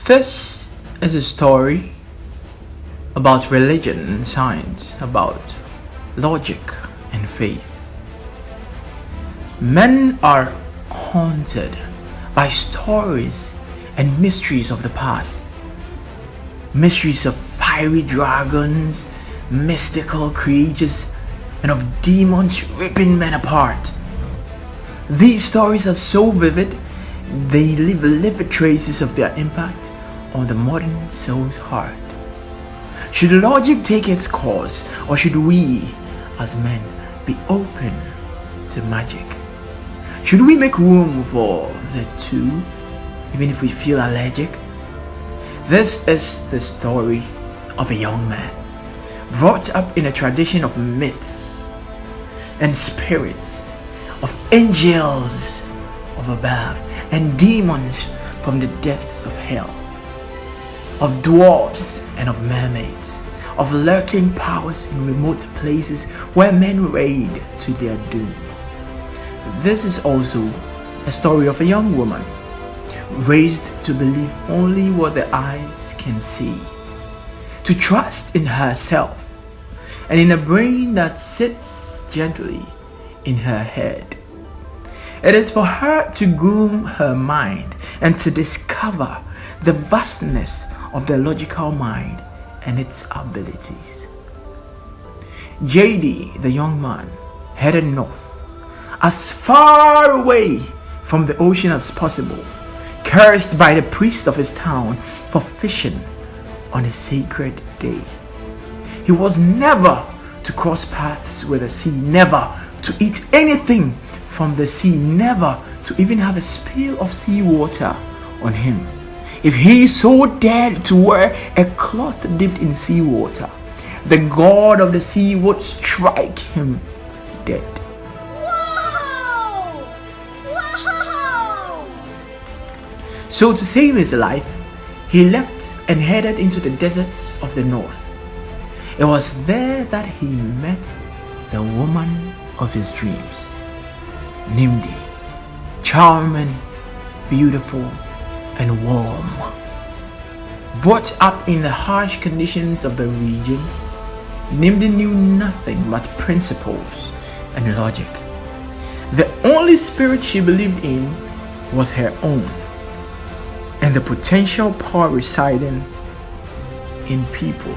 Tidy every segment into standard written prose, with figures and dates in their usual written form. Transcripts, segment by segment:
This is a story about religion and science, about logic and faith. Men are haunted by stories and mysteries of the past. Mysteries of fiery dragons, mystical creatures, and of demons ripping men apart. These stories are so vivid, they leave livid traces of their impact on the modern soul's heart. Should logic take its course, or should we, as men, be open to magic? Should we make room for the two, even if we feel allergic? This is the story of a young man brought up in a tradition of myths and spirits, of angels of above and demons from the depths of hell, of dwarfs and of mermaids, of lurking powers in remote places where men raid to their doom. This is also a story of a young woman raised to believe only what the eyes can see, to trust in herself and in a brain that sits gently in her head. It is for her to groom her mind and to discover the vastness of the logical mind and its abilities. JD, the young man, headed north, as far away from the ocean as possible, cursed by the priest of his town for fishing on a sacred day. He was never to cross paths with the sea, never to eat anything from the sea, never to even have a spill of seawater on him. If he so dared to wear a cloth dipped in seawater, the god of the sea would strike him dead. Whoa! Whoa! So to save his life, he left and headed into the deserts of the north. It was there that he met the woman of his dreams, Nimdi, charming, beautiful, and warm. Brought up in the harsh conditions of the region, Nimdi knew nothing but principles and logic. The only spirit she believed in was her own, and the potential power residing in people.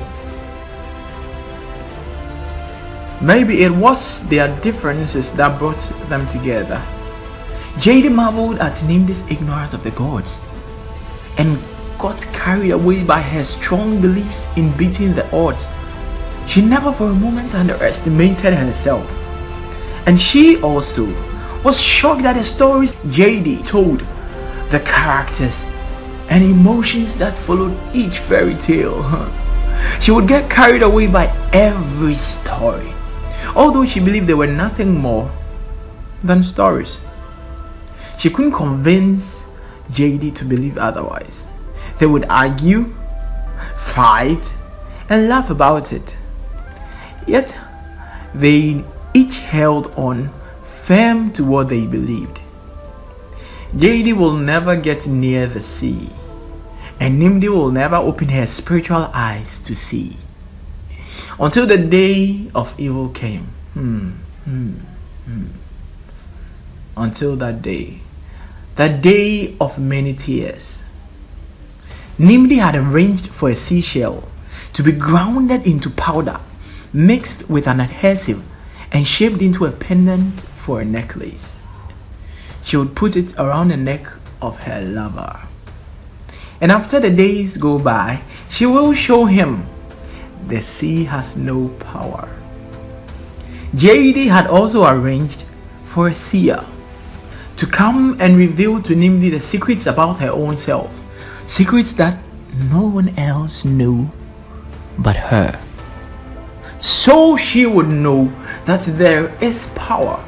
Maybe it was their differences that brought them together. JD marveled at Nimdi's ignorance of the gods and got carried away by her strong beliefs in beating the odds. She never for a moment underestimated herself, and she also was shocked at the stories JD told, the characters and emotions that followed each fairy tale. She would get carried away by every story, although she believed they were nothing more than stories. She couldn't convince JD to believe otherwise. They would argue, fight, and laugh about it. Yet, they each held on firm to what they believed. JD will never get near the sea, and Nimdi will never open her spiritual eyes to see, until the day of evil came. Until that day of many tears. Nimdi had arranged for a seashell to be grounded into powder, mixed with an adhesive, and shaped into a pendant for a necklace. She would put it around the neck of her lover. And after the days go by, she will show him the sea has no power. JD had also arranged for a seer to come and reveal to Nimdi the secrets about her own self, secrets that no one else knew but her. So she would know that there is power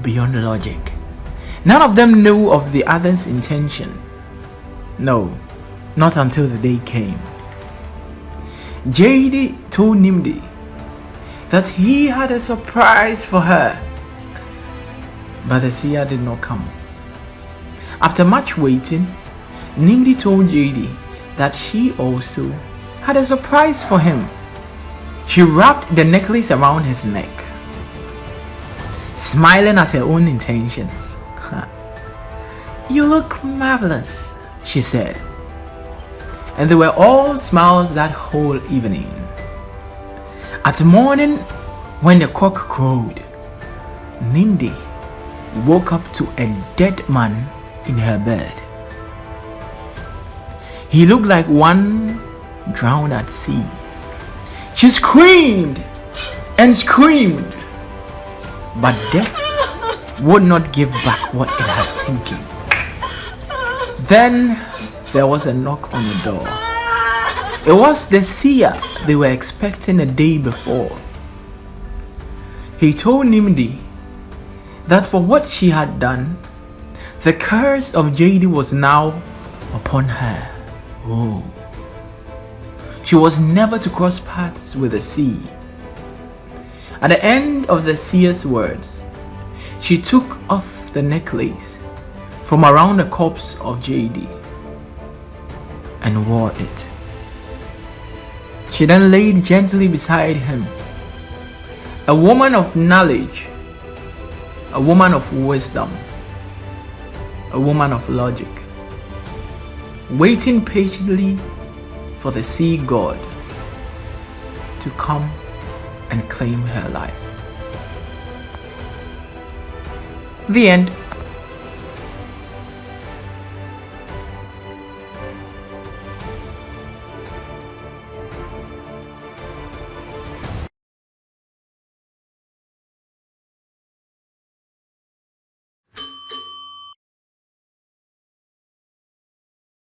beyond logic. None of them knew of the other's intention. No, not until the day came. JD told Nimdi that he had a surprise for her, but the seer did not come. After much waiting, Nimdi told JD that she also had a surprise for him. She wrapped the necklace around his neck, smiling at her own intentions. "You look marvelous," she said. And they were all smiles that whole evening. At morning, when the cock crowed, Nimdi woke up to a dead man in her bed. He looked like one drowned at sea. She screamed and screamed, but death would not give back what it had taken. Then there was a knock on the door. It was the seer they were expecting a day before. He told Nimdi that for what she had done, the curse of JD was now upon her. Oh. She was never to cross paths with the sea. At the end of the seer's words, she took off the necklace from around the corpse of JD and wore it. She then laid gently beside him, a woman of knowledge, a woman of wisdom, a woman of logic, waiting patiently for the sea god to come and claim her life. The end.